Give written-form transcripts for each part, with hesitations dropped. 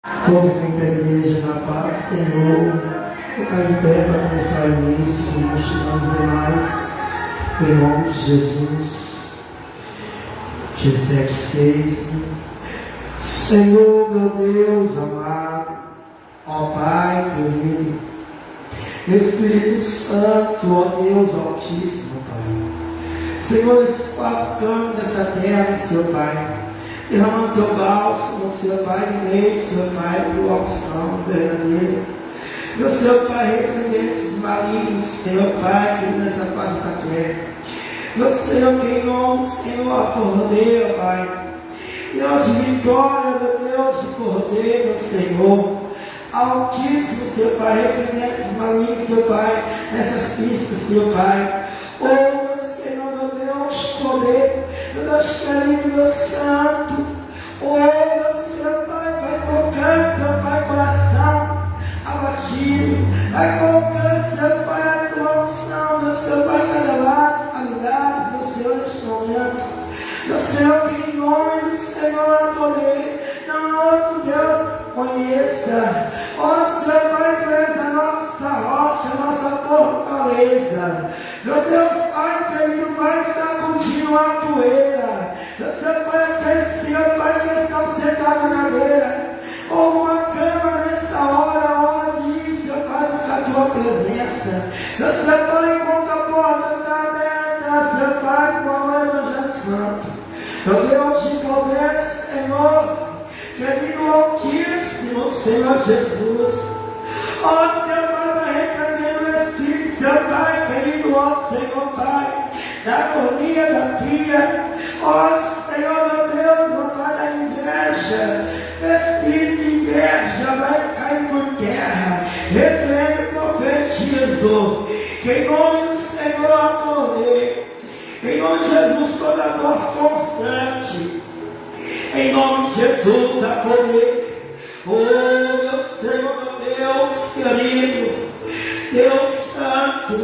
Movimento a igreja na paz, Senhor. Ficar em pé para começar o início, nós chamamos demais, em nome de Jesus. G7,6. Senhor, meu Deus amado, ó Pai querido, Espírito Santo, ó Deus Altíssimo, Pai. Senhor, esses quatro cantos dessa terra, Senhor Pai, derramando teu bálsamo, Senhor Pai, no meio, Senhor Pai, tua opção verdadeira. Meu Senhor Pai, repreender esses malignos, Senhor Pai, que nessa face dessa terra. Meu Senhor, que em nome do Senhor, Cordeiro, Pai. Deus de vitória, meu Deus de Cordeiro, Senhor. Altíssimo, Senhor Pai, repreender esses malignos, Senhor Pai, nessas pistas, Senhor Pai. Oh, meu Senhor, meu Deus de poder, meu Deus querido, meu santo. Oh, meu Senhor Pai, vai tocando, Senhor Pai, coração abatido, vai colocando, Senhor Pai, a tua unção, meu Senhor Pai, cada lado, aliados, meu Senhor, neste momento. Meu Senhor, que em nome do Senhor a poder, não outro Deus conheça. Ó Senhor Pai, tu és a nossa rocha, a nossa fortaleza. Meu Deus, Pai querido, vai sacudindo a poeira. Meu Senhor Pai, aquele Senhor Pai que estão sentados na cadeira, ou uma cama nessa hora de Senhor Pai, buscar a tua presença. Meu Senhor Pai, enquanto a porta está aberta, Senhor Pai, com o Evangelho Santo. Meu Deus de poder, Senhor, querido Altíssimo, Senhor Jesus. Ó Senhor Pai, vai repreender o Espírito, Senhor Pai, querido, ó Senhor Pai, da agonia, da pia. Ó Senhor, meu Deus, ó Pai, da inveja. Espírito de inveja vai cair por terra. Repreende e profetizo que em nome do Senhor a poder. Em nome de Jesus, toda voz constante. Em nome de Jesus, a poder. Oh, meu Senhor, meu Deus querido, Deus Santo,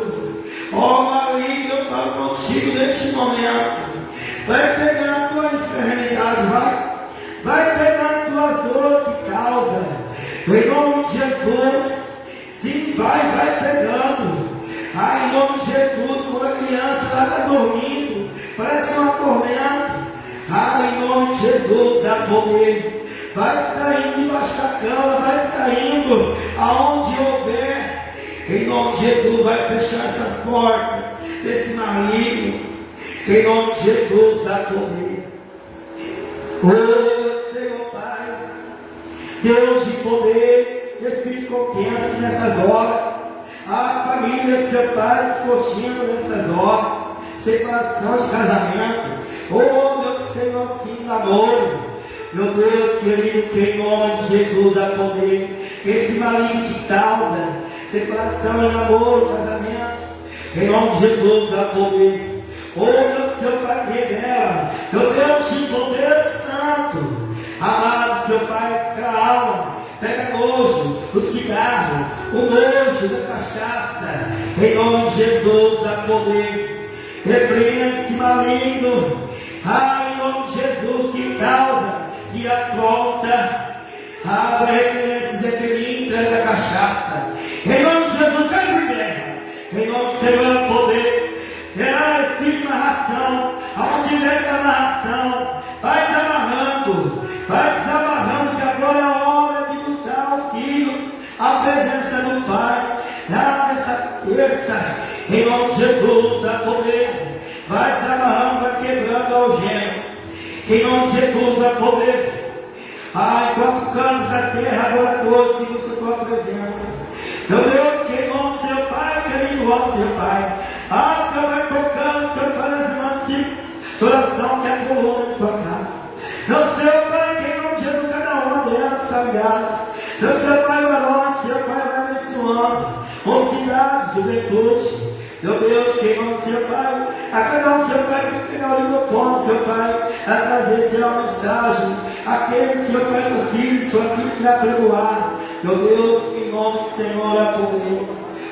ó maligno, eu falo contigo neste momento. Vai pegar a tua enfermidade, vai pegar as tuas dores que causa. Em nome de Jesus, sim, vai pegando. Em nome de Jesus, quando a criança está dormindo, parece um atormento. Em nome de Jesus, a poder. Vai saindo debaixo da cama, vai saindo aonde houver. Em nome de Jesus, vai fechar essas portas desse maligno. Em nome de Jesus, a poder. Oh, Senhor Pai, Deus de poder, Espírito contente nessas horas. A família, Seu Pai, discutindo nessas horas, separação de casamento. Oh, meu Senhor, fim do namoro. Meu Deus querido, que em nome de Jesus a poder, esse maligno que causa separação em namoro, casamento, em nome de Jesus a poder. Oh, meu Senhor Pai, revela, meu Deus de poder santo, amado Seu Pai, pela alma. Pega nojo do cigarro, o nojo da cachaça, em nome de Jesus a poder. Repreende esse maligno, em nome de Jesus que causa, que apronta, vai repreender esse zequelim da cachaça, em nome de Jesus, cai por terra, em nome do Senhor a poder. Terá espírito de narração, aonde tiver a narração, vai desamarrando, que agora é a hora de buscar os filhos, a presença do Pai, nessa terça, em nome de Jesus, a poder, vai desamarrando, vai quebrando algemas, em nome de Jesus, a poder. Enquanto cantos da terra, agora todos que busca a tua presença. Meu Deus, que em nome do Seu Pai, querido, ó Seu Pai, Senhor vai tocando, Senhor Pai, nas irmãs, oração que é a coluna de tua casa. Meu Senhor Pai, que em nome de Jesus, cada uma delas, sagradas. Meu Senhor Pai, varões, Senhor Pai, vai abençoando, mocidade, juventude. Meu Deus, que em nome do Senhor Pai, a cada um, Senhor Pai, que pegar o ligoponto, Senhor Pai, a trazer, Senhor, a mensagem, aquele, Senhor Pai, dos filhos, Senhor, aquilo que vai perdoar. Meu Deus, que em nome do Senhor, é poder.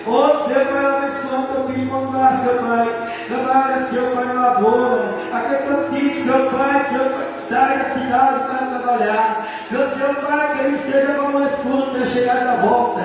Oh, Senhor Pai, abençoa teu filho quando dá, Senhor Pai. Trabalha, Senhor Pai, na lavoura. Aquele teu filho, Senhor Pai, que sai da cidade para trabalhar. Meu Senhor Pai, que ele esteja chegar da volta,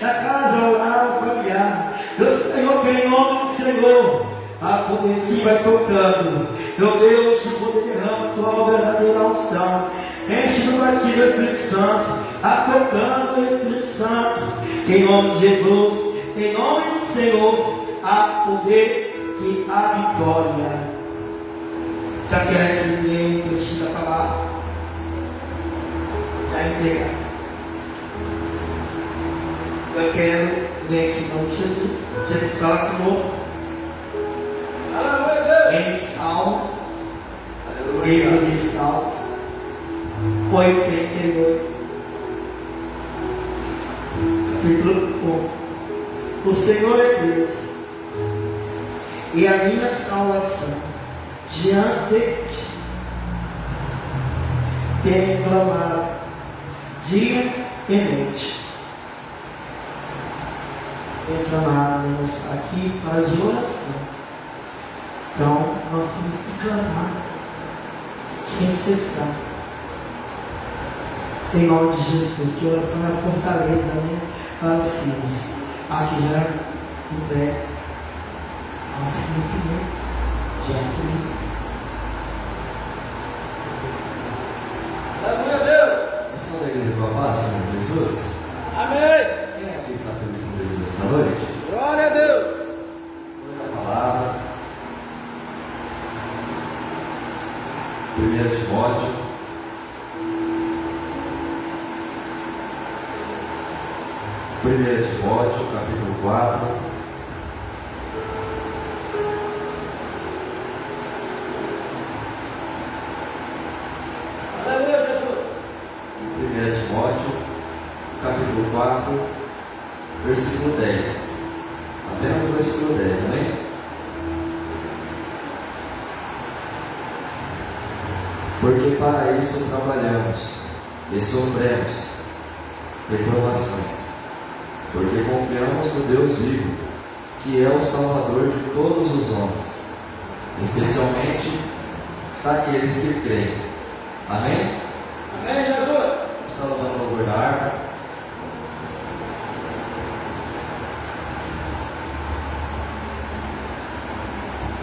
da casa, orar, familiar. Deus, Senhor, que em nome do Senhor, a poder sim vai tocando. Meu Deus, que poder derrama a tua verdadeira unção. Enche-nos aqui do Espírito Santo, tocando o Espírito Santo. Que em nome de Jesus, em nome do Senhor, há poder que há vitória. Já quero que ninguém precisa falar. Já entregar. Eu quero ler aqui em nome de Jesus. Jesus fala de novo. Em Salmos, livro de Salmos 88, capítulo 1. O Senhor é Deus e a minha salvação diante de ti. Tenho clamado dia e noite. Tenho clamado aqui para de oração. Então, nós temos que clamar sem cessar. Em nome de Jesus, que oração é a fortaleza, né? Para os filhos. Aqui já em pé. Já Glória a Deus. Nós da igreja com a paz, Senhor Jesus. Amém. Quem aqui está feliz com Jesus nesta noite? Glória a Deus. A palavra. 1 Timóteo. Capítulo 4. Aleluia, Jesus. 1 Timóteo, capítulo 4, versículo 10. Apenas o versículo 10, amém? Porque para isso trabalhamos e sofremos reprovações, porque confiamos no Deus vivo, que é o Salvador de todos os homens, especialmente daqueles que creem. Amém? Amém, Jesus. Está louvando o louvor da harpa.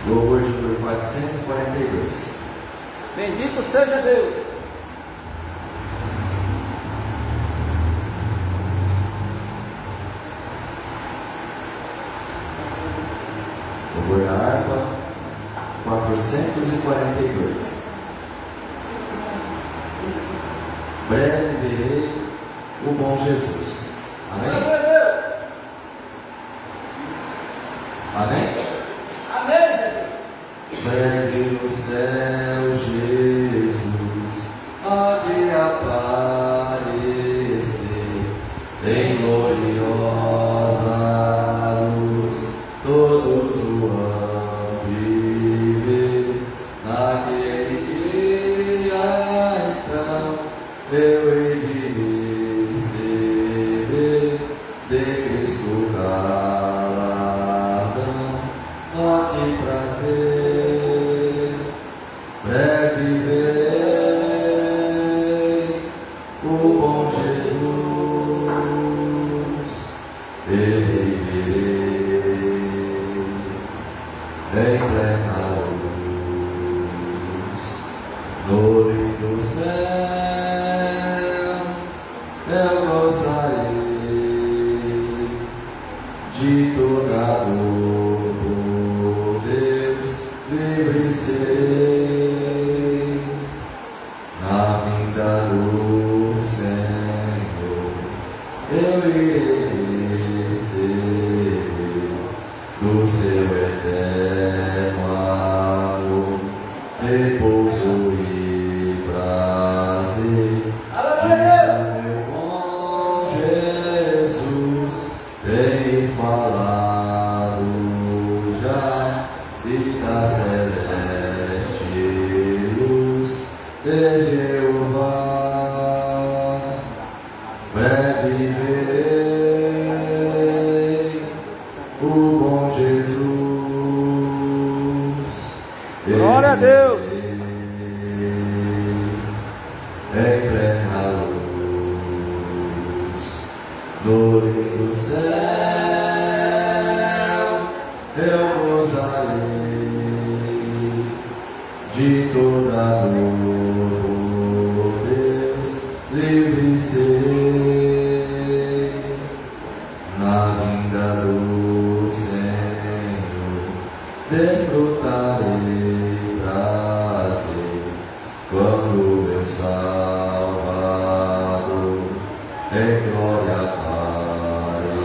Louvor de número 442. Bendito seja Deus. Louvor da harpa 442. Breve verei o bom Jesus. Amém? Glória a Deus. Amém? Amém, Jesus. Breve no céu Jesus há de aparecer em gloriosa luz, todos o hão de ver. Naquele dia então eu hei de receber de Cristo galardão. Oh, que prazer! Breve verei o bom Jesus. Verei em plena luz, no lindo céu eu gozarei de tocado por Deus, livre serei na vinda do Senhor. Eu irei receber do seu eterno amor repouso e prazer. Disso meu bom Jesus tem falado já, e da celeste luz de Jeová. Breve verei o bom Jesus. Glória a Deus. Em plena luz, no lindo céu eu gozarei de toda dor, Deus, livre serei na vinda do Senhor, desfrutarei prazer quando meu Salvador em glória aparecer.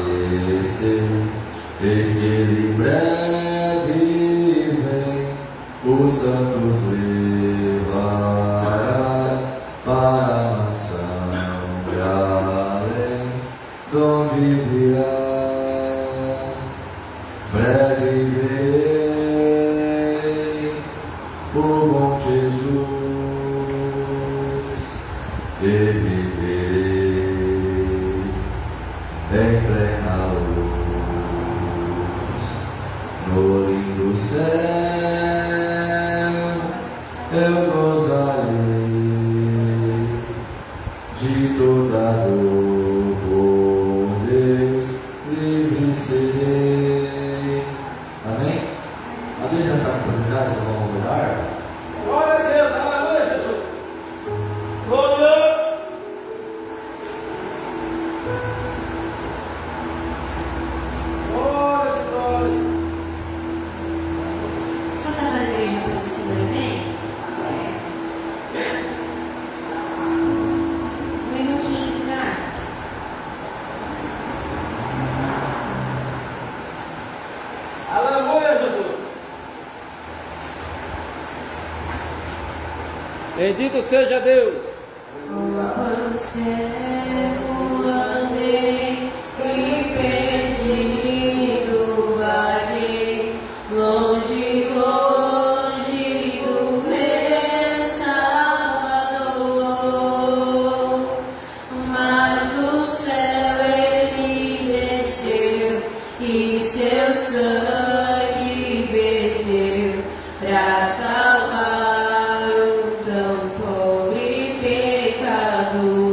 Eis que ele breve vem, os santos levará para a mansão de além, donde virá. Breve vem o bom Jesus, e viver em plena luz, no lindo céu eu gozarei de toda dor, por Deus livre serei. Amém? A Deus essa oportunidade, vamos orar. Glória a Deus. Aleluia, Jesus. Glória. Glória, glória. Só dá para a igreja para o Senhor, amém? No hino 15, tá? Aleluia, Jesus. Bendito seja Deus. O céu andei e perdido vaguei, longe, longe do meu Salvador. Mas do céu ele desceu e seu sangue verteu pra salvar um tão pobre pecador.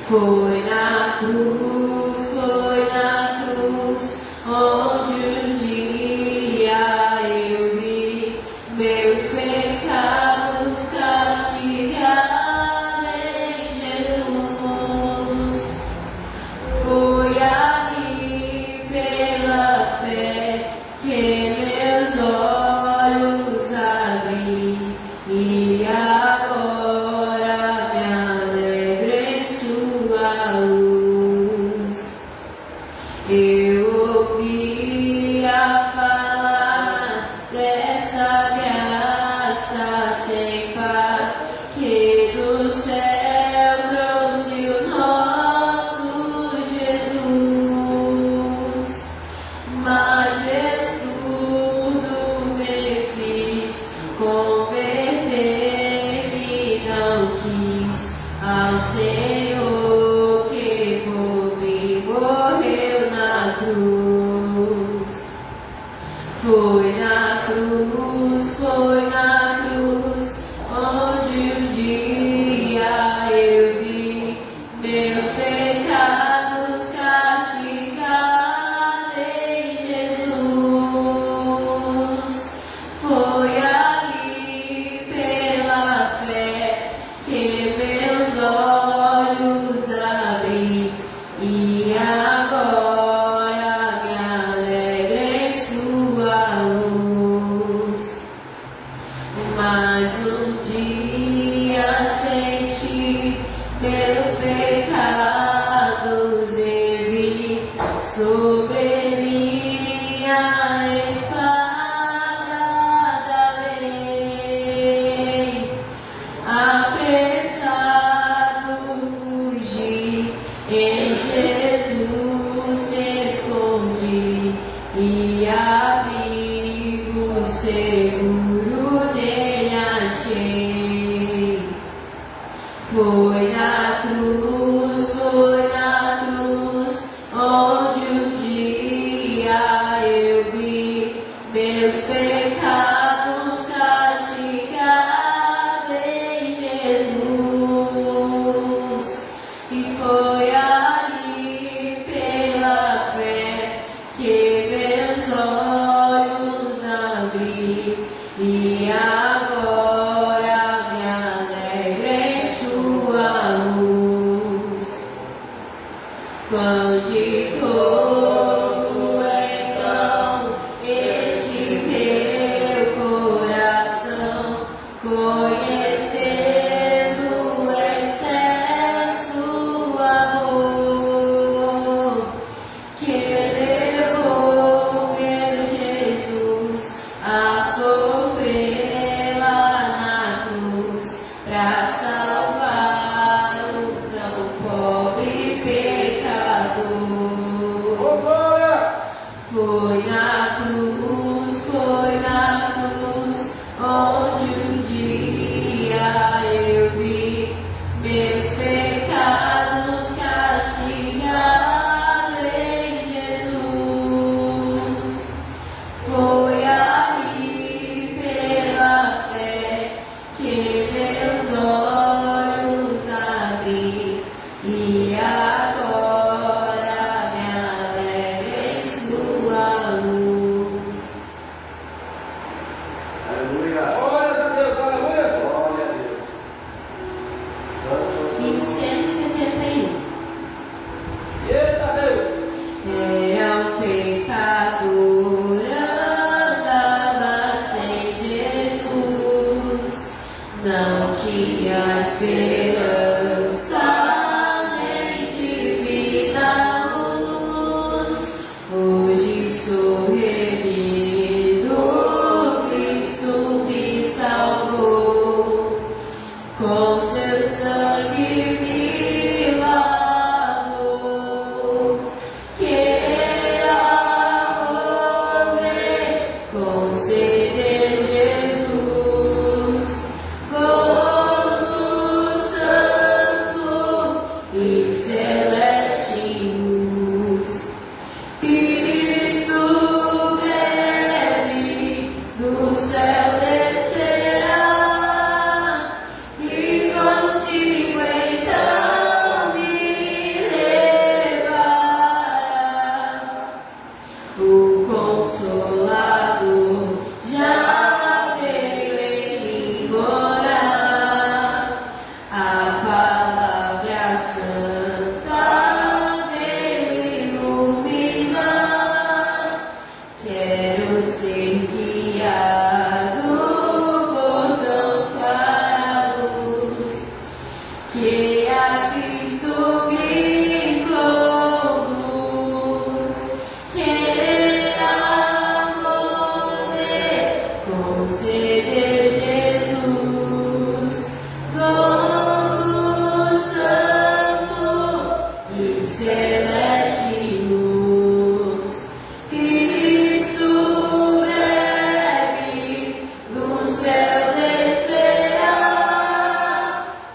Foi na cruz, onde um dia eu vi meus pecados castigados em Jesus. Foi ali pela fé que meus olhos abri e agora me alegro em sua luz. Eu ouvia falar dessa graça sem par que do céu trouxe o nosso Jesus. Mas eu surdo me fiz, converter-me não quis ao Senhor que por mim morreu na cruz. Foi na cruz, onde um dia eu vi meus pecados castigados em Jesus. Foi ali pela fé que meus olhos abri e agora me alegro em sua luz. Mas um dia senti meus pecados e vi sobre mim a espada da lei. Apressado fugi, em Jesus me escondi e abrigo seguro nele achei. Foi na cruz, quão ditoso então este meu coração, conhecendo o excesso amor que levou meu Jesus a sofrer lá na cruz pra salvar o tão pobre pecador. Foi na cruz, onde um dia eu vi meus pecados castigados em Jesus. Foi ali pela fé que meus olhos abri e agora me alegro em sua luz. Aleluia. Glórias a Deus, aleluia. Glória a Deus. Santo Hino 171. Eita Deus. Era um pecador, andava sem Jesus, não tinha esperança nem de vida luz. Hoje sou remido, Cristo me salvou, com seu sangue me lavou. Queira morrer, conceder Jesus, gozo santo e celeste luz. Cristo breve do céu descerá, e consigo então me levará. O Consolador já veio em mim morar, a palavra santa veio iluminar. Quero ser guiado por tão clara luz, que a Cristo me conduz. Queira morrer, conceder Jesus, gozo santo e celeste luz. Cristo breve do céu descerá,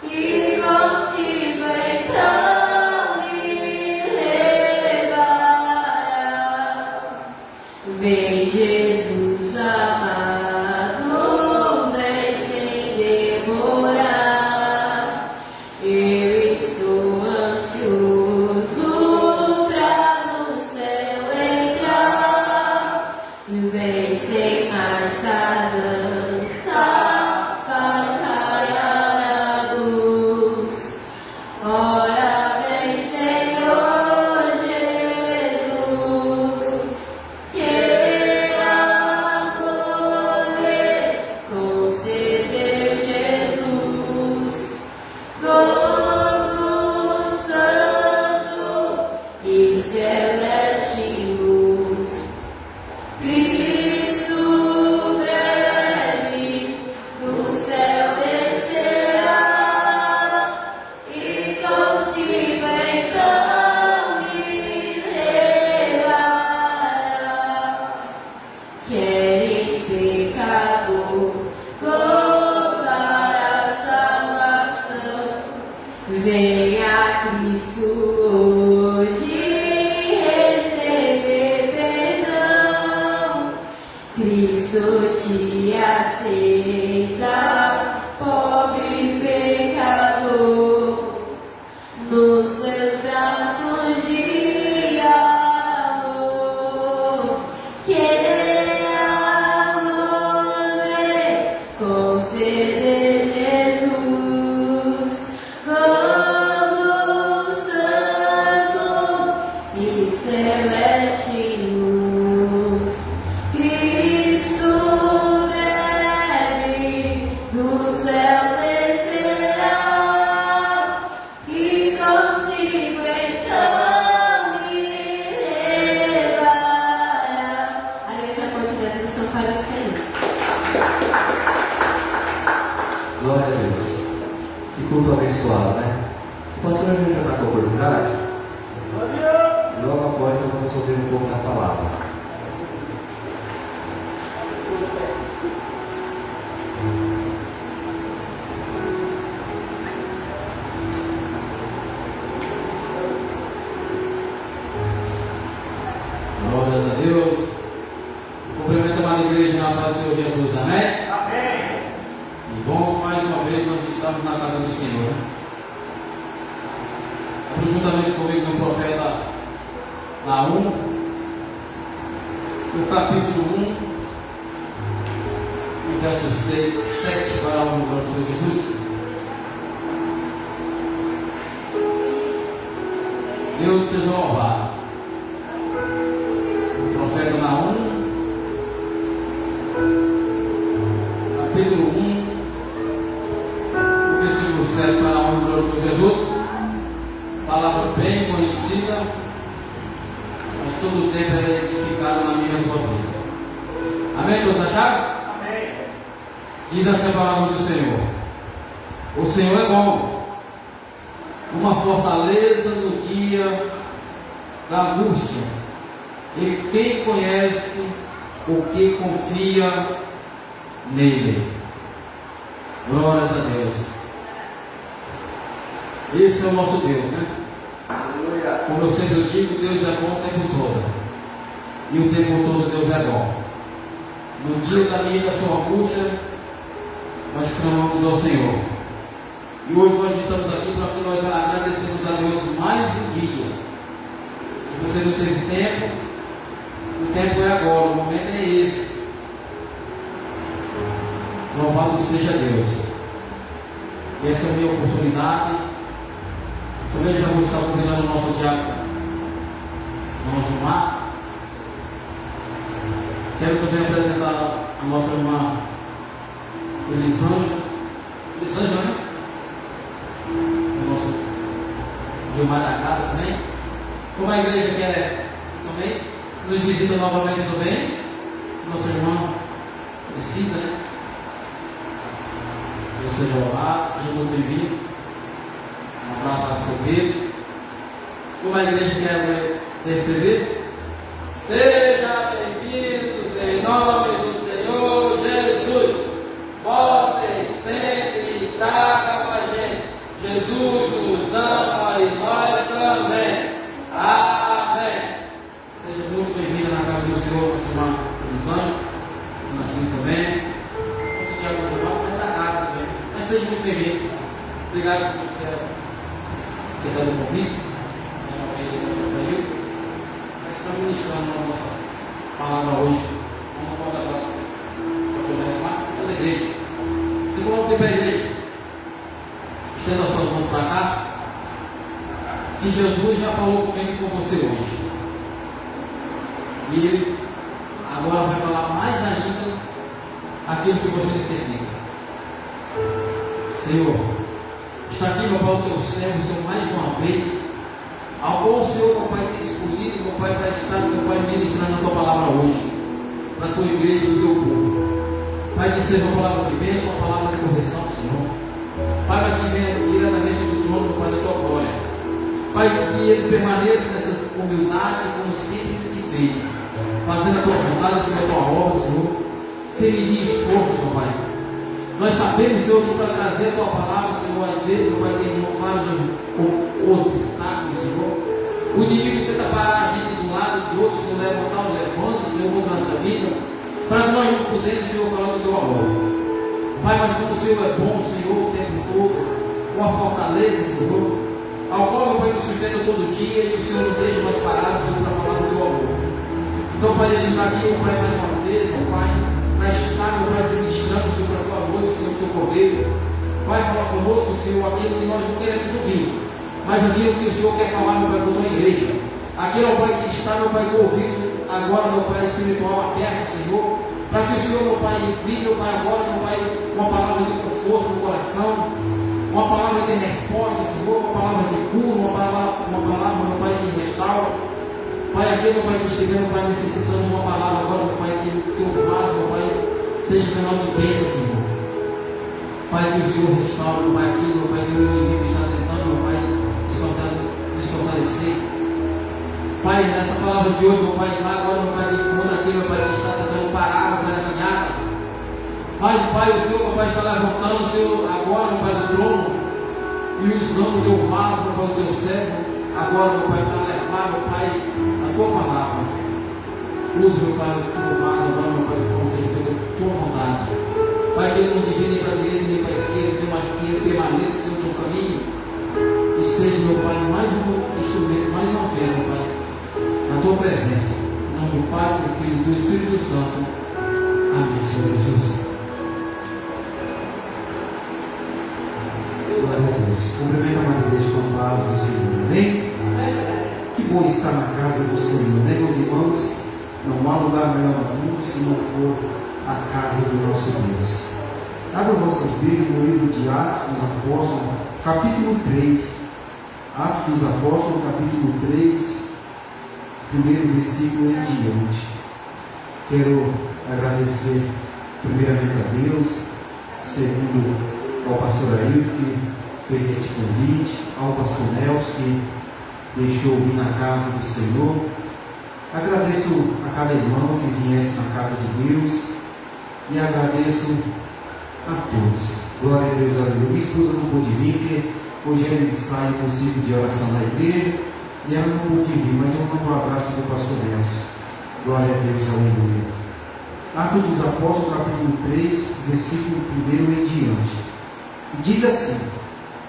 e consigo então me levará. Vem Jesus amado, vem sem demorar. Eu estou ansioso pra no céu entrar. Vem sem mais tardança, faz raiar a luz. Ora vem, Senhor Jesus, queira morrer, conceder Jesus, gozo santo e celeste luz. Cristo breve do céu descerá, e consigo então me levará. Queres, pecador, gozar a salvação? Venha a Cristo hoje receber perdão. Cristo te aceita, pobre pecador, nos seus braços de amor. Queira morrer, conceder Jesus, gozo santo culto abençoado, né? O pastor a gente já está com a oportunidade. Logo após vamos ouvir um pouco da palavra. Glórias a Deus. Cumprimento a amada igreja na paz do Senhor Jesus. Amém? Amém. E bom, mais uma vez nós estamos na casa do Senhor. Juntamente comigo no profeta Naum, no capítulo 1, no verso 7, para a honra do Senhor Jesus. Deus seja louvado. O profeta Naum, capítulo 1, versículo 7, para a honra do Senhor Jesus. Palavra bem conhecida, mas todo o tempo ela é edificada na minha e na sua vida. Amém? Todos acharam? Amém. Diz assim a palavra do Senhor: o Senhor é bom, uma fortaleza no dia da angústia, e quem conhece o que confia nele. Glórias a Deus. Esse é o nosso Deus, né? Como eu sempre digo, Deus é bom o tempo todo. E o tempo todo Deus é bom. No dia da minha e da sua angústia, nós clamamos ao Senhor. E hoje nós estamos aqui para que nós agradecemos a Deus mais um dia. Se você não teve tempo, o tempo é agora, o momento é esse. Louvado seja Deus. Essa é a minha oportunidade. Também já vou estar convidando o nosso diácono, irmão Gilmar. Quero também apresentar a nossa irmã Elisângela. Elisângela, né? O nosso Gilmar da casa também. Como a igreja quer também nos visita novamente também, nossa irmã Priscila, né? Deus seja louvado, seja muito bem-vindo. Um abraço para o seu Pedro. Como a igreja quer receber, seja bem-vindos em nome do Senhor Jesus. Voltem sempre e traga com a gente. Jesus nos ama e nós também. Amém. Seja muito bem-vindo na casa do Senhor, nossa irmã Elisângela, assim também. Nosso diácono Gilmar vai da casa também. Mas seja muito bem-vindo. Obrigado por ter aceitado o convite. Mais uma vez, Deus mas está ministrando a nossa palavra hoje. Vamos voltar para começar toda a igreja. Se coloque para a igreja. Estenda as suas mãos para cá. Que Jesus já falou comigo e com você hoje. E Ele agora vai falar mais ainda aquilo que você necessita. Senhor, está aqui, meu Pai, o teu servo, Senhor, mais uma vez, ao qual o Senhor, meu Pai, tem escolhido, meu Pai, para estar, meu Pai, ministrando a tua palavra hoje, para a tua igreja e o teu povo. Pai, que seja uma palavra de bênção, uma palavra de correção, Senhor. Pai, mas que venha diretamente do trono, meu Pai, da tua glória. Pai, que ele permaneça nessa humildade, como sempre tem feito, fazendo a tua vontade, Senhor, a tua obra, Senhor, sem medir esforço, meu Pai. Nós sabemos, Senhor, que para trazer a tua palavra, Senhor, às vezes, meu Pai, tem vários obstáculos, Senhor. O inimigo tenta parar a gente de um lado, de outro, Senhor, levantar os levantes, Senhor, contra a nossa vida, para que nós não podemos, Senhor, falar do teu amor. Pai, mas como o Senhor é bom, Senhor, o tempo todo, uma fortaleza, Senhor, ao qual, meu Pai, nos sustenta todo dia e o Senhor não deixa mais parado, Senhor, para falar do teu amor. Então, Pai, ele está aqui, meu Pai, mais uma vez, meu Pai, para estar, meu Pai, ministrando, Senhor, para a tua noite, Senhor, o teu cordeiro. Vai falar conosco, Senhor, aquilo que nós não queremos ouvir, mas aquilo que o Senhor quer falar, meu Pai, com a tua igreja. Aquele, meu Pai, que está, meu Pai, com o ouvido agora, meu Pai, espiritual aberto, Senhor, para que o Senhor, meu Pai, envie, meu Pai, agora, meu Pai, uma palavra de conforto no coração, uma palavra de resposta, Senhor, uma palavra de cura, uma palavra, meu Pai, que restaura. Pai, aquele, meu Pai, que estiver, meu Pai, necessitando de uma palavra agora, meu Pai, que o teu vaso, meu Pai, seja canal de bênção, Senhor. Pai, que o Senhor restaure, meu Pai, aquilo, meu Pai, que o inimigo está tentando, meu Pai, desfortalecer. Pai, nessa palavra de hoje, meu Pai, vai agora, meu Pai, contra aquele, meu Pai, que está tentando parar, meu Pai, a caminhada. Pai, o Senhor, meu Pai, está levantando o Senhor agora, meu Pai, do trono, e usando o teu vaso, meu Pai, o teu servo, agora, meu Pai, para levar, meu Pai, a tua palavra. Usa, meu Pai, o teu vaso agora, meu Pai, que seja feita a tua vontade. Pai, que ele não divide nem para a direita nem para a esquerda, Senhor, mas que ele permaneça no teu caminho e seja, meu Pai, mais um instrumento, mais uma oferta, meu Pai, na tua presença. Em nome do Pai, do Filho e do Espírito Santo. Amém, Senhor Jesus. Glória a Deus. Cumprimento a Maria com a paz do Senhor. Amém? Que bom estar na casa do Senhor, né, meus irmãos? Não há lugar melhor no mundo se não for a casa do nosso Deus. Abra vossas Bíblias no livro de Atos dos Apóstolos, capítulo 3. Atos dos Apóstolos, capítulo 3, primeiro versículo em diante. Quero agradecer primeiramente a Deus, segundo ao pastor Ailton, que fez este convite, ao pastor Nelson, que deixou vir na casa do Senhor. Agradeço a cada irmão que viesse na casa de Deus e agradeço a todos. Glória a Deus, aleluia. Minha esposa não pôde vir, porque hoje ela sai com o ciclo de oração na igreja e ela não pôde vir, mas eu mando um abraço do pastor Nelson. Glória a Deus, aleluia. Atos dos Apóstolos, capítulo 3, versículo 1 em diante. Diz assim: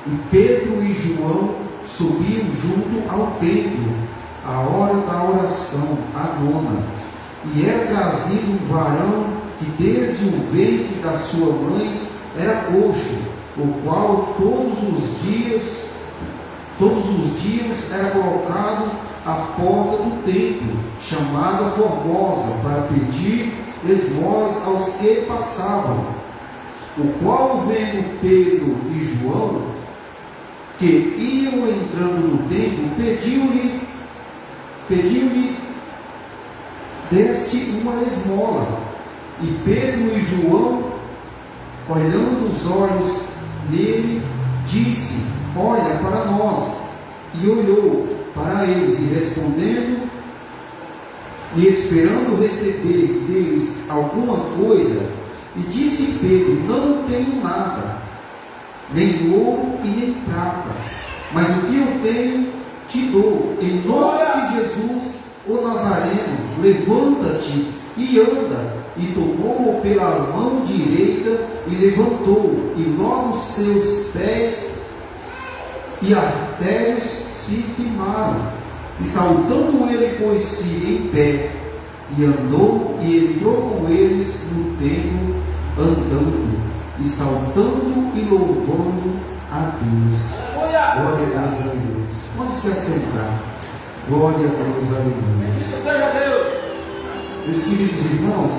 E Pedro e João subiam junto ao templo, à hora da oração, a nona, e era trazido um varão que desde o ventre da sua mãe era coxo, o qual todos os dias era colocado à porta do templo, chamada Formosa, para pedir esmolas aos que passavam. O qual, vendo Pedro e João, que iam entrando no templo, pediu-lhe deste uma esmola. E Pedro e João, olhando os olhos nele, disse: Olha para nós. E olhou para eles, e respondendo e esperando receber deles alguma coisa, e disse Pedro: Não tenho nada, nem ouro e nem prata, mas o que eu tenho te dou. Em nome de Jesus, o Nazareno, levanta-te e anda. E tomou-o pela mão direita e levantou, e logo seus pés e artérios se firmaram. E saltando ele pôs-se em pé, e andou, e entrou com eles no templo, andando, e saltando e louvando a Deus. Glória a Deus, aleluia. Pode se assentar. Glória a Deus, aleluia. Meus queridos irmãos,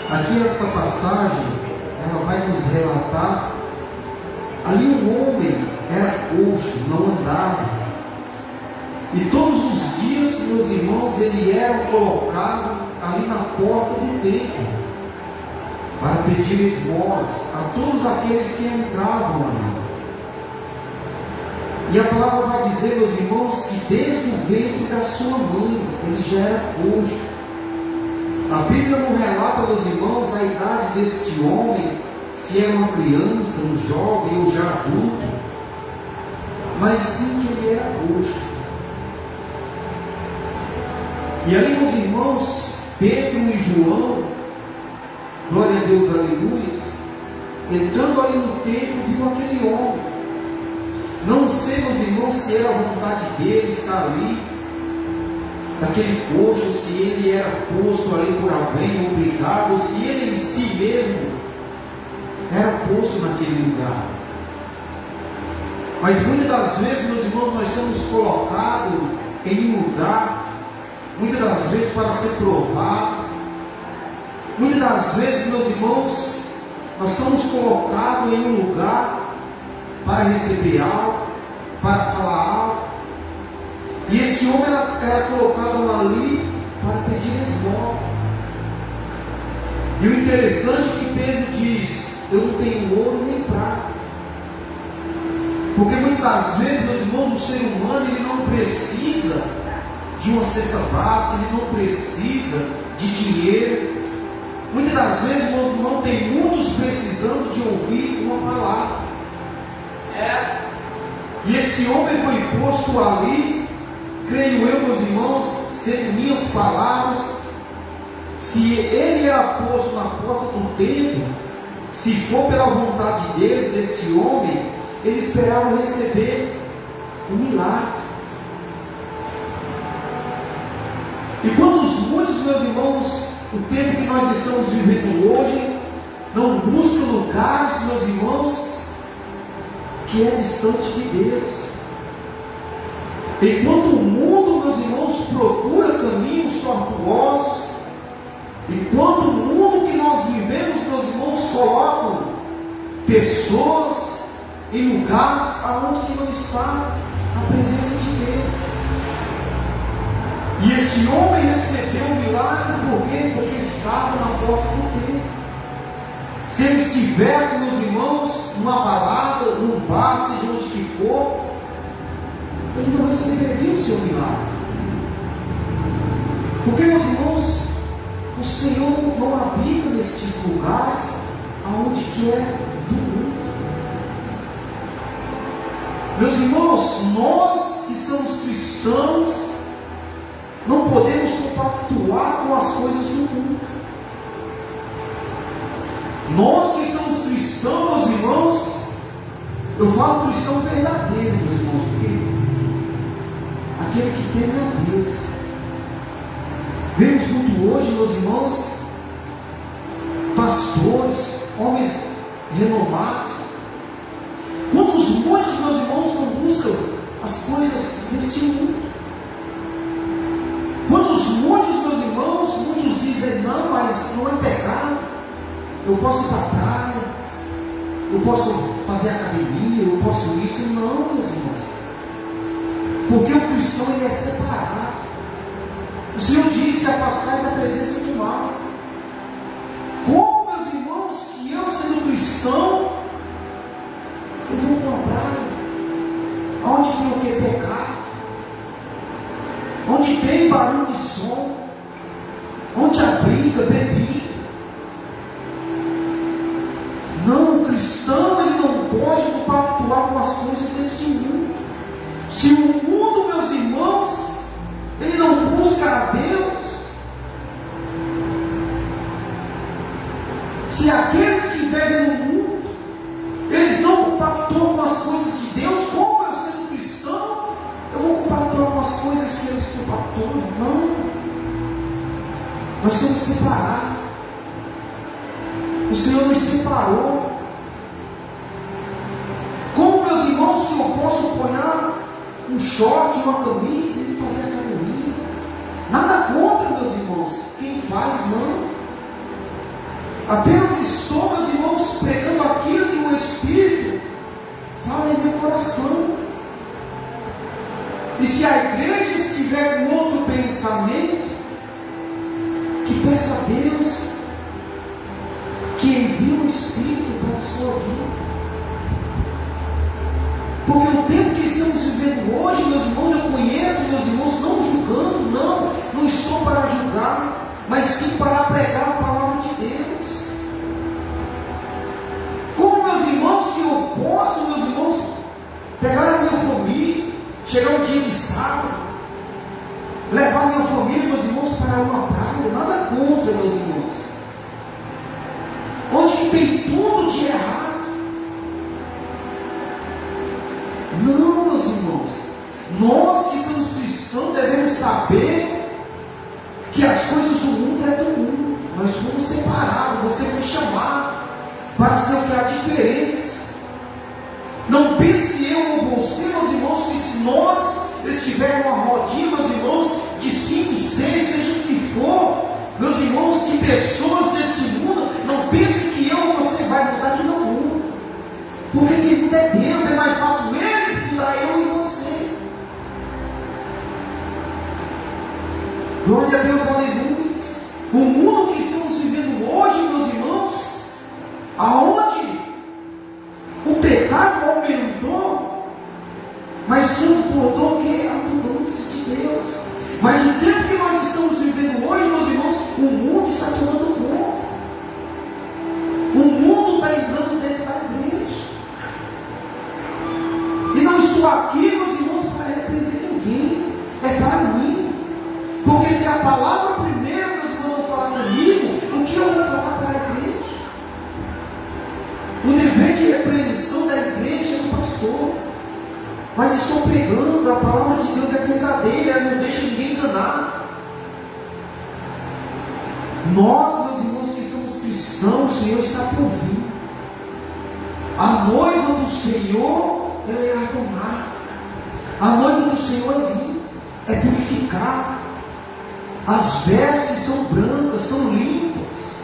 aqui esta passagem, ela vai nos relatar, ali um homem era coxo, não andava, e todos os dias, meus irmãos, ele era colocado ali na porta do templo, para pedir esmolas a todos aqueles que entravam ali. E a palavra vai dizer, meus irmãos, que desde o ventre da sua mãe, ele já era coxo. A Bíblia não relata, meus irmãos, a idade deste homem, se era uma criança, um jovem ou já adulto, mas sim que ele era coxo. E ali, meus irmãos, Pedro e João, glória a Deus, aleluia, entrando ali no templo, viu aquele homem. Não sei, meus irmãos, se era a vontade dele estar ali, daquele coxo, se ele era posto ali por alguém, obrigado, ou se ele em si mesmo era posto naquele lugar. Mas muitas das vezes, meus irmãos, nós somos colocados em um lugar, muitas das vezes para ser provado, muitas das vezes, meus irmãos, nós somos colocados em um lugar para receber algo, para falar algo. E esse homem era colocado ali para pedir esmola. E o interessante é que Pedro diz: eu não tenho ouro nem prata. Porque muitas vezes, meus irmãos, o ser humano ele não precisa de uma cesta básica, ele não precisa de dinheiro. Muitas das vezes, meus irmãos, tem muitos precisando de ouvir uma palavra. E esse homem foi posto ali, creio eu, meus irmãos, sendo minhas palavras, se ele era posto na porta do templo, se for pela vontade dele, desse homem, ele esperava receber um milagre. E quantos muitos, meus irmãos, o tempo que nós estamos vivendo hoje, não buscam lugares, meus irmãos, que é distante de Deus. Enquanto o mundo, meus irmãos, procura caminhos tortuosos, enquanto o mundo que nós vivemos, meus irmãos, colocam pessoas em lugares aonde que não está a presença de Deus. E este homem recebeu o milagre por quê? Porque estava na porta do templo. Se ele estivesse, meus irmãos, numa balada, num bar, seja onde que for, ele não receberia o seu milagre. Porque, meus irmãos, o Senhor não habita nestes lugares aonde que é do mundo. Meus irmãos, nós que somos cristãos, não podemos compactuar com as coisas do mundo. Nós que somos cristãos, meus irmãos, eu falo cristão verdadeiro, meus irmãos, porque aquele que teme a Deus. Vemos muito hoje, meus irmãos, pastores, homens renomados. Muitos, meus irmãos, não buscam as coisas deste mundo. Muitos, meus irmãos, muitos dizem, não, mas não é pecado. Eu posso ir para a praia, eu posso fazer academia, eu posso isso. Não, meus irmãos. Porque o cristão ele é separado. O Senhor disse, afastai da presença do mal. Como, meus irmãos, que eu sendo cristão, eu vou para a praia, onde tem o que? Pecado, onde tem barulho de som, onde há briga, bebida. Não, o cristão ele não pode compactuar com as coisas deste mundo. Se o mundo, meus irmãos, ele não busca a Deus, se aqueles que vivem no mundo, eles não compactuam com as coisas de Deus, como eu sendo cristão, eu vou compactuar com as coisas que eles compactuam? Não. Nós somos separados. O Senhor nos separou. Como, meus irmãos, que eu posso apoiar um short, uma camisa e fazer academia? Nada contra, meus irmãos. Quem faz, não. Apenas estou, meus irmãos, pregando aquilo que o Espírito fala em meu coração. E se a igreja estiver com outro pensamento, que peça a Deus que envie um Espírito para a sua vida. Porque o tempo que estamos vivendo hoje, meus irmãos, eu conheço, meus irmãos, não julgando, não estou para julgar, mas sim para pregar a palavra de Deus. Como, meus irmãos, que eu posso, meus irmãos, pegar a minha família, chegar um dia de sábado, levar a minha família, meus irmãos, para uma praia? Nada contra, meus irmãos. Onde que tem tudo de errado. Não, meus irmãos. Nós que somos cristãos devemos saber que as coisas do mundo é do mundo. Nós fomos separados. Você foi chamado para ser o que há diferentes. Não pense eu ou você, meus irmãos, que se nós estivermos uma rodinha, meus irmãos, de 5, 6, seja o que for, meus irmãos, de pessoas deste mundo, não pense que eu ou você vai mudar, que não muda. Porque quem muda é Deus, é mais fácil eles mudar eu e você. Glória a Deus, aleluia. O mundo que estamos vivendo hoje, meus irmãos, aonde transbordou o quê? A abundância de Deus. Mas no tempo que nós estamos vivendo hoje, meus irmãos, o mundo está tomando conta. O mundo está entrando dentro da igreja. E não estou aqui, meus irmãos, para repreender ninguém. É para mim. Porque se a palavra primeiro, meus irmãos, vão falar comigo, o que eu vou falar para a igreja? O dever de repreensão da igreja é do pastor. Mas estou pregando, a palavra de Deus é verdadeira, não deixa ninguém enganar. Nós, meus irmãos, que somos cristãos, o Senhor está por vir. A noiva do Senhor, ela é arrumar. A noiva do Senhor é limpa, é purificar. As vestes são brancas, são limpas.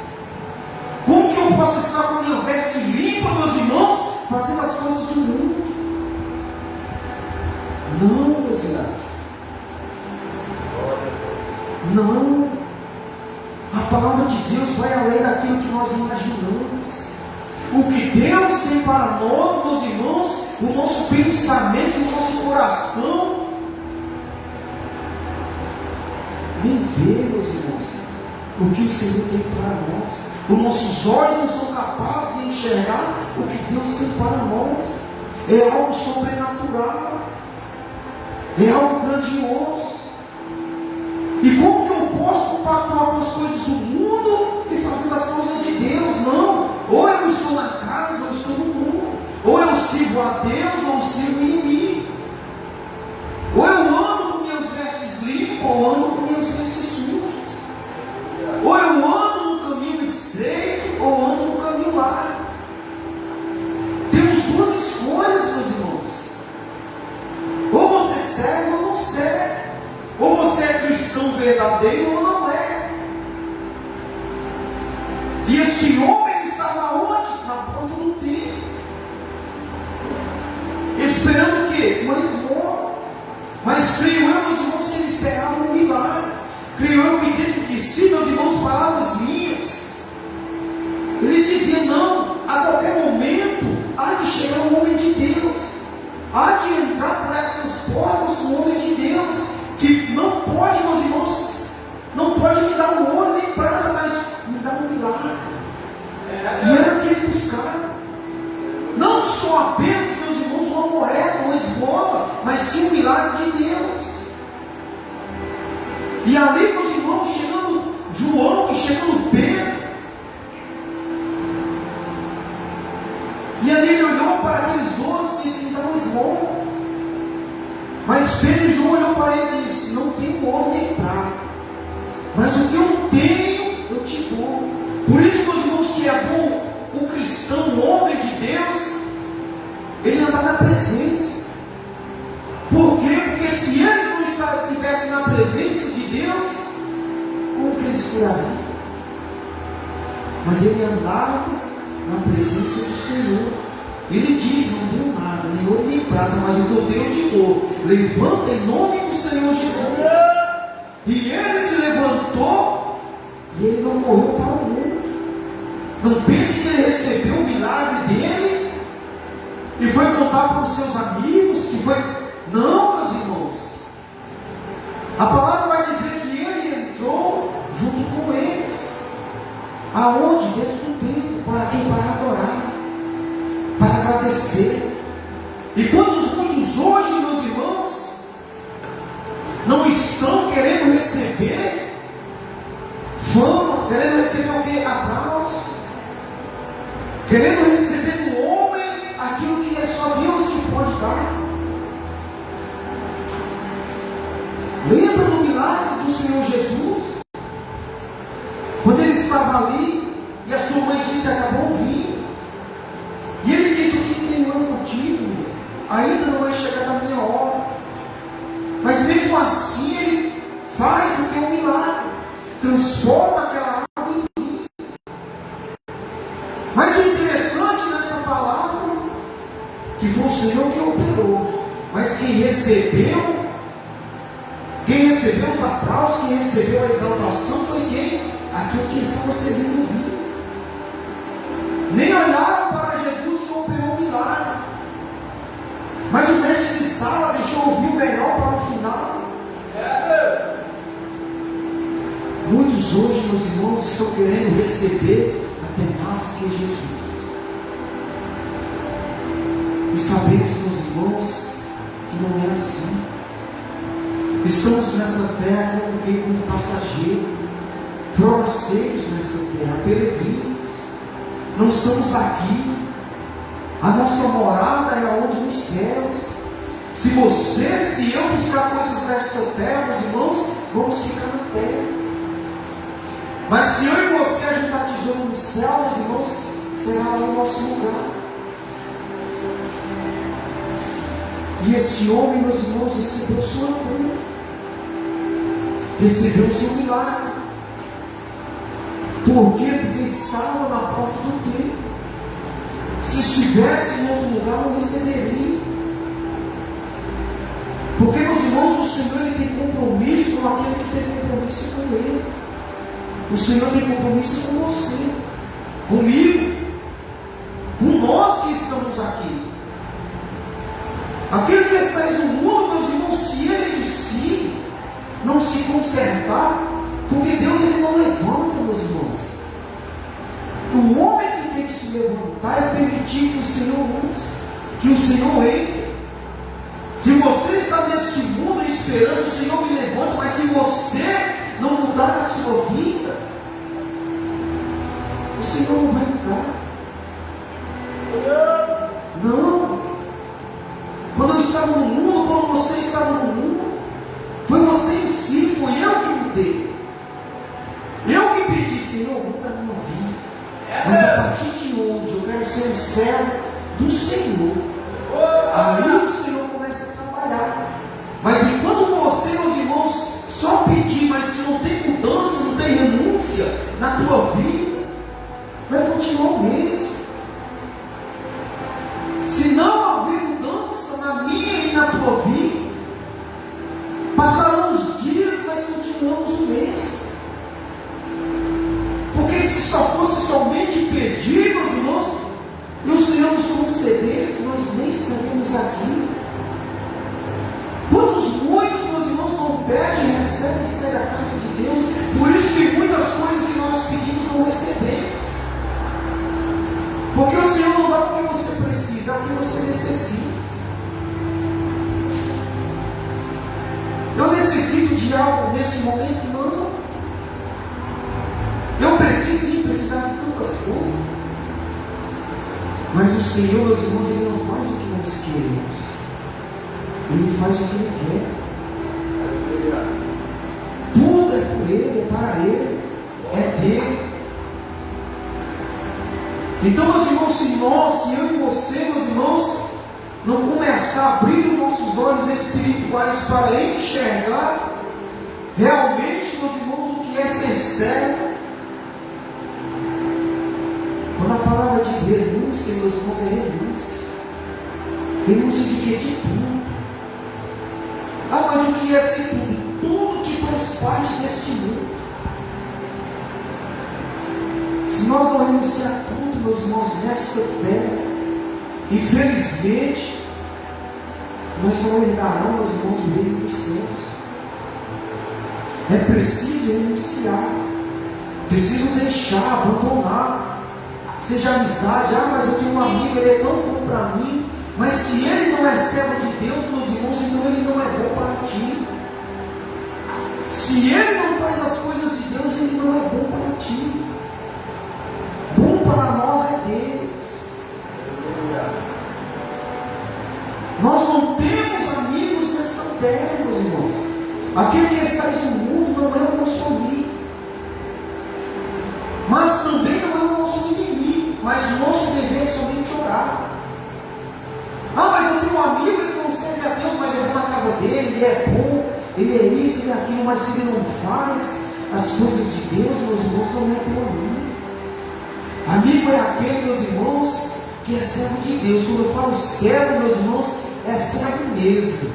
Como que eu posso estar com a minha veste limpa, meus irmãos, fazendo as coisas do mundo? Não, meus irmãos. Não. A palavra de Deus vai além daquilo que nós imaginamos. O que Deus tem para nós, meus irmãos, o nosso pensamento, o nosso coração, nem vê, meus irmãos, o que o Senhor tem para nós. Os nossos olhos não são capazes de enxergar o que Deus tem para nós. É algo sobrenatural. É algo grandioso. E como que eu posso compactuar com as coisas do mundo e fazer as coisas de Deus? Não. Ou eu estou na casa, ou eu estou no mundo. Ou eu sirvo a Deus, ou eu sirvo o inimigo. Ou eu ando com minhas vestes limpas, ou ando com minhas vestes sujas. Ou eu ando no caminho estreito, ou ando no caminho largo. Temos duas escolhas, meus irmãos. Ou você serve ou não serve. Ou você é cristão verdadeiro ou não é. E este homem estava onde? Na porta do templo. Esperando o quê? Uma esmola. Mas creio eu, meus irmãos, que ele esperava um milagre. Creio eu que dentro de si, meus irmãos, palavras minhas, ele dizia: não, a qualquer momento há de chegar um homem de Deus. Há de entrar por essas portas um homem de Deus, que não pode, meus irmãos, não pode me dar um ouro nem prata, mas me dá um milagre. E era o que ele buscava. Não só apenas, meus irmãos, uma moeda, uma esmola, mas sim um milagre de Deus. E ali, meus irmãos, chegando João e chegando Pedro, e ali ele olhou para aqueles 12 e disse: me dá uma esmola. Mas Pedro e João olhou para ele e disse: não tenho ouro nem prata, mas o que eu tenho eu te dou. Por isso, meus irmãos, que é bom o cristão, o homem de Deus, ele andar na presença. Por quê? Porque se eles não estivessem na presença de Deus, como que eles curariam? Mas ele andava na presença do Senhor. Ele disse: não tenho nada, nem ouro nem prata, mas o que eu tenho eu te dou. Levanta em nome do Senhor Jesus. E ele se levantou e ele não morreu para o mundo. Não pense que ele recebeu o milagre dele e foi contar para os seus amigos que foi. Não, meus irmãos. A palavra vai dizer que ele entrou junto com eles. Aonde? Dentro do templo. Para quem? Para adorar, para agradecer. E quantos muitos hoje, meus irmãos, não estão querendo receber fama, querendo receber o que? Aplausos, querendo receber do homem aquilo que é só Deus que pode dar. Lembra do milagre do Senhor Jesus? Quando ele estava ali e a sua mãe disse: acabou o vinho. E ele disse: o que tenho eu contigo? Ainda não é chegada a minha hora. Mas mesmo assim ele faz o que é um milagre. Transforma aquela água em vinho. Mas o interessante nessa palavra, que foi o Senhor que operou. Mas quem recebeu os aplausos, quem recebeu a exaltação foi quem? Aquele que estava servindo o vinho. Nem olharam para Jesus que operou o milagre. Mas o mestre sala, deixa eu ouvir o melhor para o final. Muitos hoje, meus irmãos, estão querendo receber até mais do que Jesus. E sabemos, meus irmãos, que não é assim. Estamos nessa terra como passageiros, forasteiros nessa terra, peregrinos. Não somos daqui. A nossa morada é aonde nos céus. Se eu buscar coisas desta terra, meus irmãos, vamos ficar na terra. Mas se eu e você ajuntar tesouro no céu, meus irmãos, será lá o nosso lugar. E este homem, meus irmãos, recebeu sua cura, recebeu o seu milagre. Por quê? Porque estava na porta do templo. Se estivesse em outro lugar, não receberia. Porque, meus irmãos, o Senhor ele tem compromisso com aquele que tem compromisso com Ele. O Senhor tem compromisso com você, comigo, com nós que estamos aqui. Aquele que está no mundo, meus irmãos, se ele em si não se consertar, porque Deus ele não levanta, meus irmãos. O homem que tem que se levantar é permitir que o Senhor use, que o Senhor entre. Se você está neste mundo esperando o Senhor me levanta, mas se você não mudar a sua vida, o Senhor não vai mudar. Não. Quando eu estava no mundo, quando você estava no mundo, foi você em si, foi eu que mudei. Eu que pedi, Senhor, muda a minha vida. Mas a partir de hoje eu quero ser o servo do Senhor. Aí o Senhor começa a trabalhar. Mas enquanto você, meus irmãos, só pedir, mas se não tem mudança, não tem renúncia na tua vida, vai continuar o mesmo. Se não haver mudança na minha e na tua vida, passarão os dias, mas continuamos o mesmo. Porque se só fosse somente pedir, meus irmãos, e o Senhor nos concedesse, nós nem estaríamos aqui. Muitos, meus irmãos, não pedem, recebem e saem da casa de Deus. Por isso que muitas coisas que nós pedimos não recebemos. Porque o Senhor não dá o que você precisa, é o que você necessita. Eu necessito de algo nesse momento? Não. Eu preciso sim, precisar de tantas coisas. Mas o Senhor, meus irmãos, Ele não faz o que nós queremos. Ele faz o que Ele quer. Tudo é por Ele, é para Ele, é dele. Então, meus irmãos, se eu e você, meus irmãos, não começar a abrir os nossos olhos espirituais para enxergar realmente, meus irmãos, o que é ser sério. Quando a palavra diz renúncia, meus irmãos, é renúncia. Renúncia de quê? De tudo. Ah, mas o que é ser tudo? Tudo que faz parte deste mundo. Se nós não renunciar tudo, meus irmãos, nesta terra, infelizmente, nós não herdarão, meus irmãos, o reino dos céus. É preciso renunciar, preciso deixar, abandonar. Seja amizade, mas eu tenho um amigo, ele é tão bom para mim. Mas se ele não é servo de Deus, meus irmãos, então ele não é bom para ti. Se ele não faz as coisas de Deus, ele não é bom para ti. Bom para nós é Deus. Nós não temos amigos nesta terra, meus irmãos. Aquele que está no mundo não é o nosso amigo, mas também não é o nosso inimigo. Mas o nosso dever é somente orar. Ah, mas eu tenho um amigo, ele não serve a Deus, mas eu vou na casa dele, ele é bom, ele é isso, ele é aquilo, mas se ele não faz as coisas de Deus, meus irmãos, não é teu amigo. Amigo é aquele, meus irmãos, que é servo de Deus. Quando eu falo servo, meus irmãos, é servo mesmo.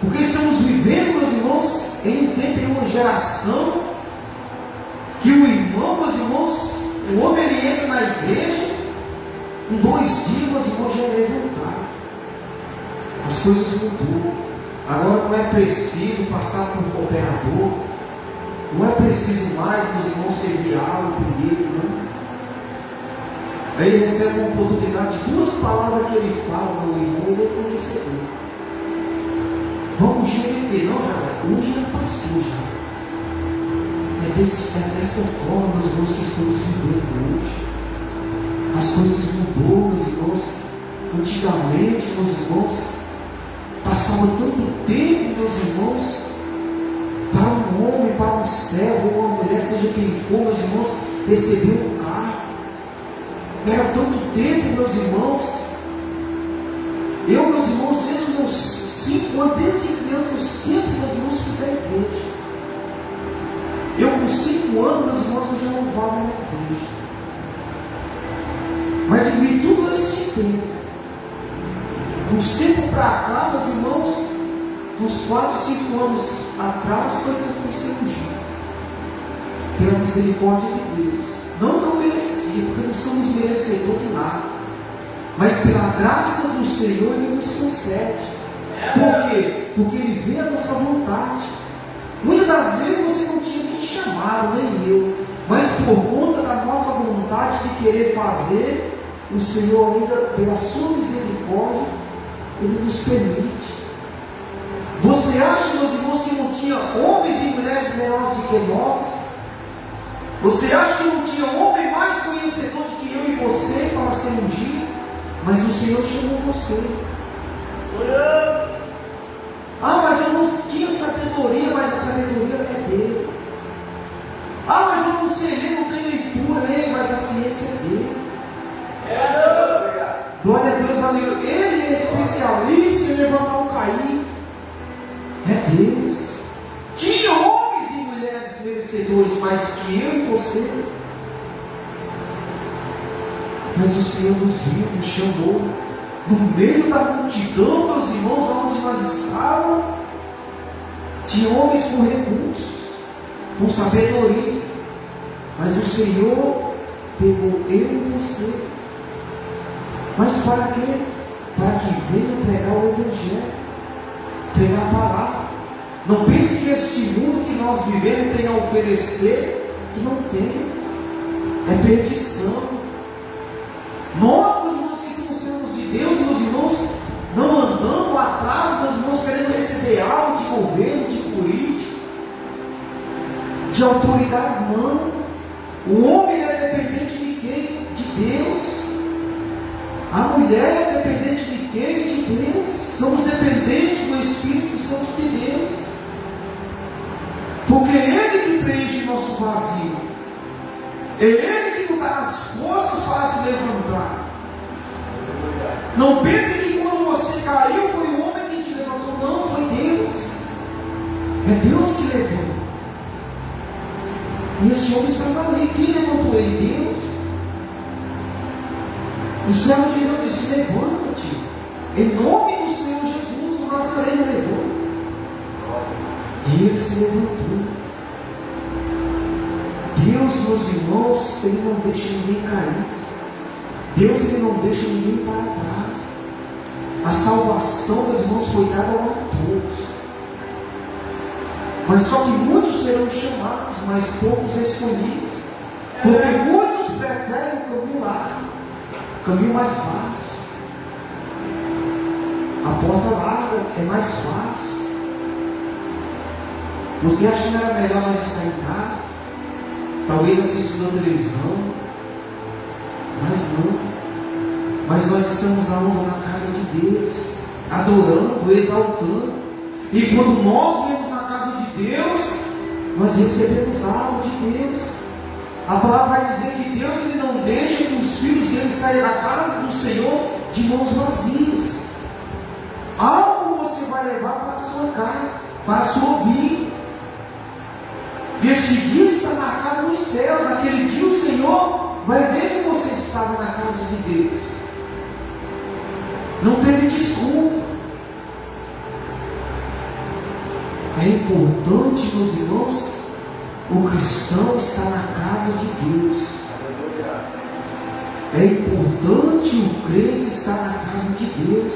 Porque estamos vivendo, meus irmãos, em um tempo, em uma geração, que o irmão, meus irmãos, o homem ele entra na igreja, em 2 dias, meus irmãos, já é levantado. As coisas mudou. Agora não é preciso passar por um operador. Não é preciso mais os irmãos servir algo primeiro, não. Aí ele recebe uma oportunidade de 2 palavras que ele fala no irmão, ele é conhecedor. Vamos ungir o quê? Não, já vai. Unge é pastor já. É desta forma, meus irmãos, que estamos vivendo hoje. As coisas mudou, meus irmãos. Antigamente, meus irmãos, passava tanto tempo, meus irmãos, para um homem, para um servo, ou uma mulher, seja quem for, meus irmãos, receber um carro. Era tanto tempo, meus irmãos. Eu, meus irmãos, desde os meus 5 anos, desde criança, eu sempre, meus irmãos, fui da igreja. Eu, com 5 anos, meus irmãos, eu já louvava na igreja. Mas eu vi tudo esse tempo. Uns tempos para cá, meus irmãos, uns 4, 5 anos atrás, foi que eu fui ser ungido. Pela misericórdia de Deus. Não que eu merecia, porque não somos merecedores de nada. Mas pela graça do Senhor, Ele nos concede. Por quê? Porque Ele vê a nossa vontade. Muitas das vezes você não tinha nem chamado, nem eu. Mas por conta da nossa vontade de querer fazer, o Senhor ainda, pela sua misericórdia, Ele nos permite. Você acha, meus irmãos, que não tinha homens e mulheres melhores do que nós? Você acha que não tinha homem mais conhecedor do que eu e você para ser ungido? Mas o Senhor chamou você. Ah, mas eu não tinha sabedoria, mas a sabedoria é dele. Ah, mas eu não sei ler, não tenho leitura, mas a ciência é dele. Glória a Deus, aleluia. Ele é especialista em levantar um caído. É Deus. Tinha homens e mulheres merecedores, mais que eu e você. Mas o Senhor nos viu, nos chamou. No meio da multidão, meus irmãos, onde nós estávamos, tinha homens com recursos, com sabedoria. Mas o Senhor pegou eu e você. Mas para quê? Para que venha pregar o Evangelho, pregar a palavra. Não pense que este mundo que nós vivemos tem a oferecer, que não tem. É perdição. Nós, meus irmãos, que somos servos de Deus, meus irmãos, não andamos atrás, meus irmãos, querendo receber algo de governo, de político, de autoridades, não. O homem é dependente de quem? De Deus. A mulher é dependente de quem? De Deus. Somos dependentes do Espírito Santo de Deus. Porque é Ele que preenche nosso vazio. É Ele que nos dá as forças para se levantar. Não pense que quando você caiu foi o homem que te levantou. Não, foi Deus. É Deus que levou. E esse homem estava ali. Quem levantou ele? Deus. O servo de Deus disse: levanta-te. Em nome do Senhor Jesus, o Nazareno levou. E ele se levantou. Deus, meus irmãos, Ele não deixa ninguém cair. Deus, Ele não deixa ninguém para trás. A salvação, meus irmãos, foi dada a todos. Mas só que muitos serão chamados, mas poucos escolhidos. Porque muitos preferem o caminho largo, o caminho mais fácil. A porta larga é mais fácil. Você acha que não era melhor nós estar em casa? Talvez assistindo a televisão? Mas não. Mas nós estamos aonde? Na casa de Deus, adorando, exaltando. E quando nós vemos na casa de Deus, nós recebemos algo de Deus. A palavra vai dizer que Deus, Ele não deixa que os filhos dele saiam da casa do Senhor de mãos vazias. Algo você vai levar para a sua casa, para a sua vida. Este dia está marcado nos céus. Naquele dia o Senhor vai ver que você estava na casa de Deus. Não teve desculpa. É importante, meus irmãos, o cristão estar na casa de Deus. É importante o crente estar na casa de Deus.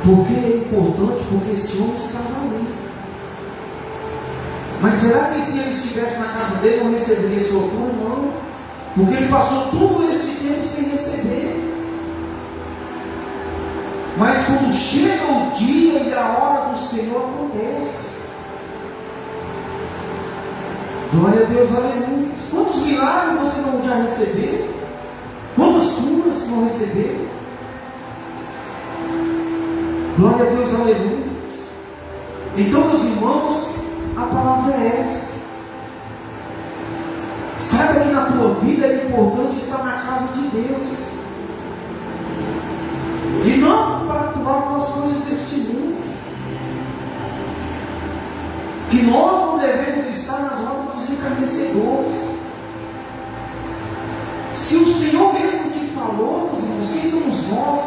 Por que é importante? Porque esse homem estava ali. Mas será que se ele estivesse na casa dele não receberia socorro? Não. Porque ele passou todo esse tempo sem receber. Mas quando chega o dia e a hora do Senhor acontece. Glória a Deus, aleluia. Quantos milagres você não já recebeu? Quantas curas não recebeu? Glória a Deus, aleluia. Então, meus irmãos, a palavra é essa. Saiba que na tua vida é importante estar na casa de Deus. E não para atuar com as coisas deste mundo. Que nós não devemos estar nas rodas dos encarnecedores. Se o Senhor mesmo te falou, meus irmãos, quem somos nós?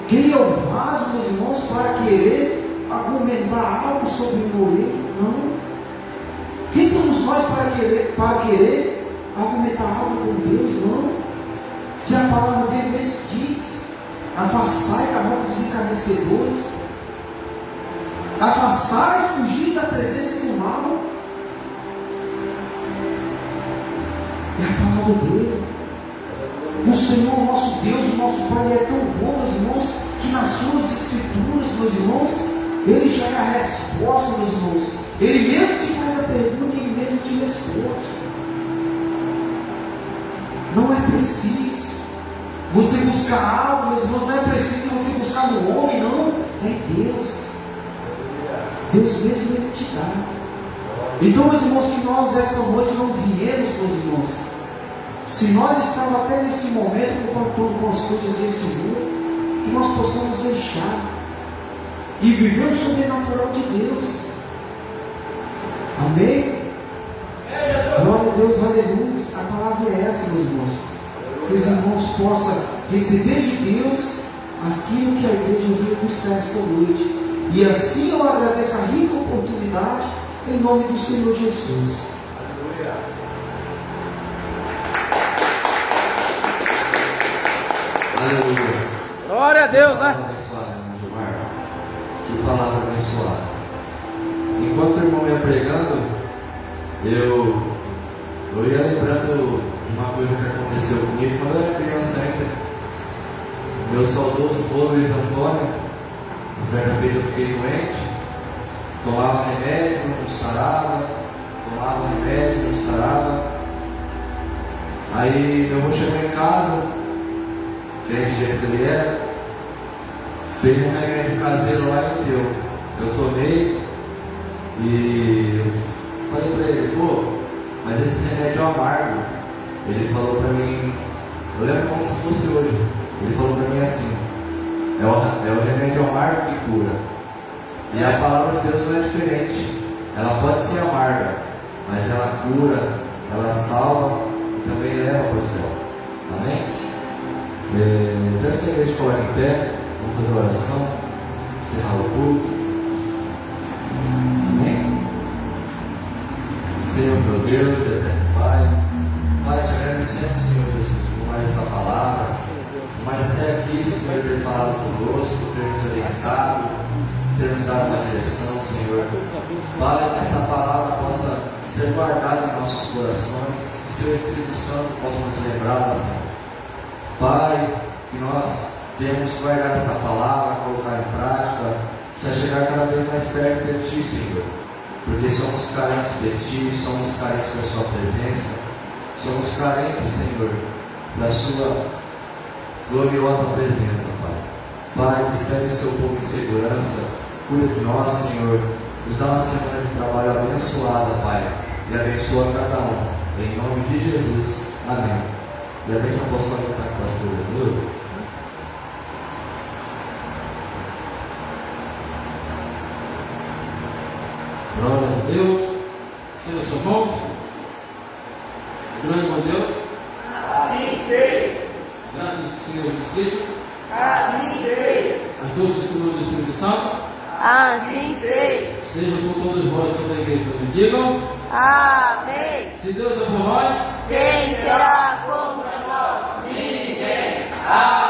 Quem é o vaso, meus irmãos, para querer argumentar algo sobre morrer? Não. Quem somos nós para querer argumentar algo com Deus? Não. Se a palavra dele mesmo diz: afastai da roda dos encarnecedores, afastai, fugir da presença do mal. É a palavra dele. O Senhor, nosso Deus, o nosso Pai, é tão bom, meus irmãos, que nas suas escrituras, meus irmãos, ele já é a resposta, meus irmãos. Ele mesmo te faz a pergunta e ele mesmo te responde. Não é preciso você buscar algo, meus irmãos, não é preciso você buscar no homem, não. É Deus. Deus mesmo ele te dá. Então, meus irmãos, que nós essa noite não viemos, meus irmãos, se nós estamos até nesse momento compactando com as coisas desse mundo, que nós possamos deixar e viver o sobrenatural de Deus. Amém? Glória a Deus, aleluia. A palavra é essa, meus irmãos. Que os irmãos possam receber de Deus aquilo que a igreja veio buscar esta noite. E assim eu agradeço a rica oportunidade em nome do Senhor Jesus. Aleluia. Glória a Deus, né? Abençoado, irmão Gilmar. Que palavra abençoada. Enquanto o irmão ia pregando, eu ia lembrando de uma coisa que aconteceu comigo quando eu era criança ainda. Meu saudoso vô Luiz Antônio, certa vez eu fiquei doente, tomava remédio, não sarava, tomava remédio, não sarava. Aí meu avô chegou em casa, crente do jeito que ele era, fez um remédio caseiro lá e me deu. Eu tomei e falei para ele: vô, mas esse remédio é amargo. Ele falou para mim, eu lembro como se fosse hoje, ele falou para mim assim: é o remédio amargo que cura. E a palavra de Deus não é diferente. Ela pode ser amarga, mas ela cura, ela salva e também leva para o céu. Amém? Peço que a igreja coloque em pé, vamos fazer oração, encerrar o culto. Amém? Senhor meu Deus, eterno Pai, Pai, te agradecemos, Senhor Jesus, por mais essa palavra, mas até aqui, Senhor, ter falado conosco, ter nos orientado, ter nos dado uma direção, Senhor. Pai, que essa palavra possa ser guardada em nossos corações, que seu Espírito Santo possa nos lembrar, Senhor. Pai, que nós devemos guardar essa palavra, colocar em prática, para chegar cada vez mais perto de Ti, Senhor. Porque somos carentes de Ti, somos carentes da Sua presença, somos carentes, Senhor, da Sua gloriosa presença, Pai. Pai, espere o Seu povo em segurança, cuida de nós, Senhor, nos dá uma semana de trabalho abençoada, Pai, e abençoa cada um, em nome de Jesus. Amém. E a bênção posso ajudar com o pastor Danilo. Glória a Deus. Senhor, seus mãos. Grande meu Deus. Assim seja. Graças ao Senhor Jesus Cristo. Assim seja. As doces comunhões do Espírito Santo. Assim seja. Seja com todos vós toda a igreja. Todos digam. Amém. Se Deus é por nós, Quem será contra nós? Ninguém. Amém.